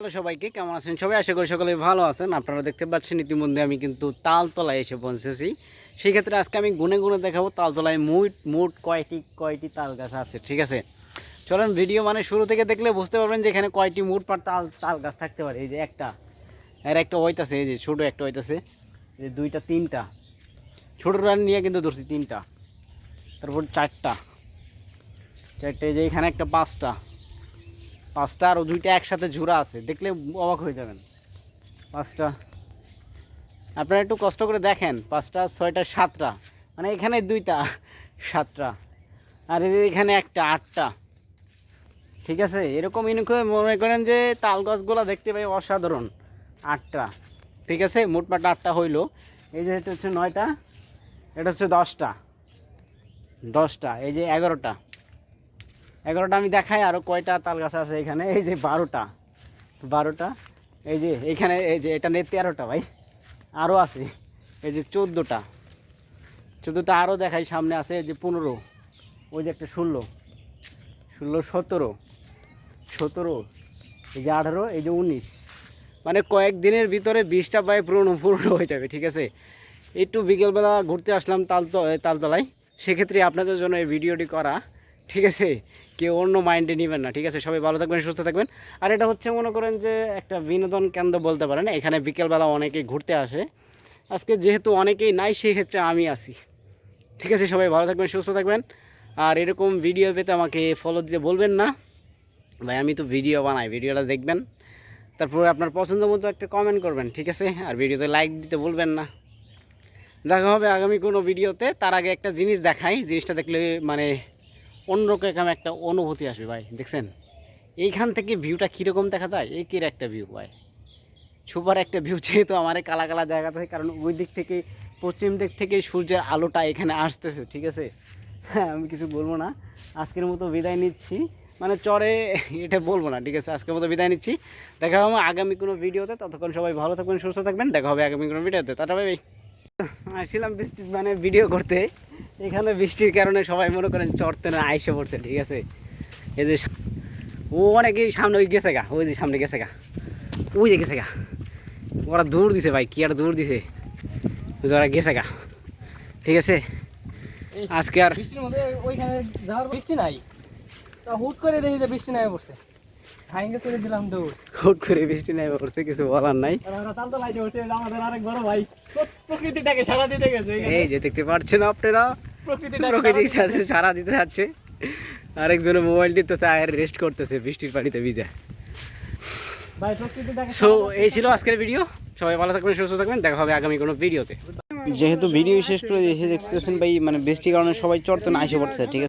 Hello সবাইকে, কেমন আছেন সবাই? আশা করি সকলে ভালো আছেন। আপনারা দেখতে পাচ্ছেন ইতিমধ্যে আমি কিন্তু তালতলায় এসে পৌঁছেছি। সেই ক্ষেত্রে আজকে আমি গুনে গুনে দেখাবো তালতলায় মোট কয়টি তাল গাছ আছে। ঠিক আছে, চলেন ভিডিও মানে শুরু থেকে দেখলে বুঝতে পারবেন যে এখানে কয়টি মোট পার তাল গাছ থাকতে পারে। এই যে একটা হইতাছে, এই যে ছোটো একটা হইতাছে, এই যে দুইটা তিনটা, ছোটোটা নিয়ে কিন্তু ধরছি তিনটা, তারপর চারটা, এই যে এখানে একটা পাঁচটা আর দুইটা একসাথে জোড়া আছে, দেখলে অবাক হয়ে যাবেন। পাঁচটা, আপনারা একটু কষ্ট করে দেখেন, পাঁচটা ছয়টা সাতটা, মানে এখানে দুইটা সাতটা, আর এখানে একটা আটটা। ঠিক আছে, এরকম মনে করেন যে তাল গাছগুলো দেখতে পাই অসাধারণ। আটটা, ঠিক আছে, মোটমাট আটটা হইলো। এই যে এটা হচ্ছে নয়টা, এটা হচ্ছে দশটা, এই যে এগারোটা আমি দেখাই আরও কয়টা তাল গাছ আছে এখানে। এই যে বারোটা, এই যে এইখানে, এই যে এটা নিয়ে 13টা ভাই, আরও আছে। এই যে 14টা আরও দেখাই, সামনে আছে। এই যে 15, ওই যে একটা 16, 17, এই যে 18, এই যে 19, মানে কয়েকদিনের ভিতরে 20টা প্রায় পূর্ণ হয়ে যাবে। ঠিক আছে, একটু বিকেলবেলা ঘুরতে আসলাম তালতলায়, সেক্ষেত্রে আপনাদের জন্য এই ভিডিওটি করা। ঠিক আছে, কেউ অন্য মাইন্ডে নেবেন না। ঠিক আছে, সবাই ভালো থাকবেন, সুস্থ থাকবেন। আর এটা হচ্ছে মনে করেন যে একটা বিনোদন কেন্দ্র বলতে পারেন। এখানে বিকেলবেলা অনেকেই ঘুরতে আসে। আজকে যেহেতু অনেকেই নাই, সেই ক্ষেত্রে আমি আছি। ঠিক আছে, সবাই ভালো থাকবেন, সুস্থ থাকবেন। আর এরকম ভিডিও পেতে আমাকে ফলো দিতে বলবেন না ভাই, আমি তো ভিডিও বানাই, ভিডিওটা দেখবেন, তারপরে আপনার পছন্দ মতো একটা কমেন্ট করবেন। ঠিক আছে, আর ভিডিওতে লাইক দিতে বলবেন না। দেখা হবে আগামী কোনো ভিডিওতে। তার আগে একটা জিনিস দেখাই, জিনিসটা দেখলে মানে অন্যরকম একটা অনুভূতি আসবে ভাই। দেখছেন এইখান থেকে ভিউটা কীরকম দেখা যায়? এই কির একটা ভিউ ভাই, সুপার একটা ভিউ। যেহেতু আমার এই কালা কালা জায়গা থেকে, কারণ ওই দিক থেকে, পশ্চিম দিক থেকে সূর্যের আলোটা এখানে আসতেছে। ঠিক আছে, হ্যাঁ, আমি কিছু বলবো না, আজকের মতো বিদায় নিচ্ছি। মানে চরে এটা বলবো না। ঠিক আছে, আজকের মতো বিদায় নিচ্ছি। দেখা হবে আগামী কোনো ভিডিওতে। ততক্ষণ সবাই ভালো থাকবেন, সুস্থ থাকবেন। দেখা হবে আগামী কোনো ভিডিওতে। Tata bye bye. আসছিলাম বৃষ্টি মানে ভিডিও করতে, এখানে বৃষ্টির কারণে সবাই মনে করেন চড়তে না আইসে পড়ছে। ঠিক আছে, এই যে ও অনেকেই সামনে ওই গেছে গা, ওই যে সামনে গেছে গা, ওই যে গেছে গা, ওরা দৌড় দিছে ভাই, কি আর দৌড় দিছে, ওরা গেছে গা। ঠিক আছে, আজকে আর বৃষ্টির মধ্যে ওইখানে যাওয়ার বৃষ্টি নাই, তা হুট করে দেখি যে বৃষ্টি নাই পড়ছে, ভাইঙ্গে ছেড়ে দিলাম দৌড়। হুট করে বৃষ্টি নাই পড়ছে, কিছু বলার নাই। তালতো লাইটে উঠছে আমাদের আরেক বড় ভাই, প্রকৃতিটাকে সারা দিতে গেছে। এই যে দেখতে পাচ্ছেন আপনারা, প্রকৃতির সাথে সারা দিতে যাচ্ছে। আরেকজনের মোবাইলটি তো তার রেস্ট করতেছে বৃষ্টির পানিতে ভিজে। সো এই ছিল আজকের ভিডিও। সবাই ভালো থাকবেন, সুস্থ থাকবেন। দেখা হবে আগামী কোনো ভিডিওতে। যেহেতু ভিডিও শেষ করে এসে দেখতেছেন ভাই, মানে বৃষ্টির কারণে সবাই চড়তে না এসে পড়ছে। ঠিক আছে।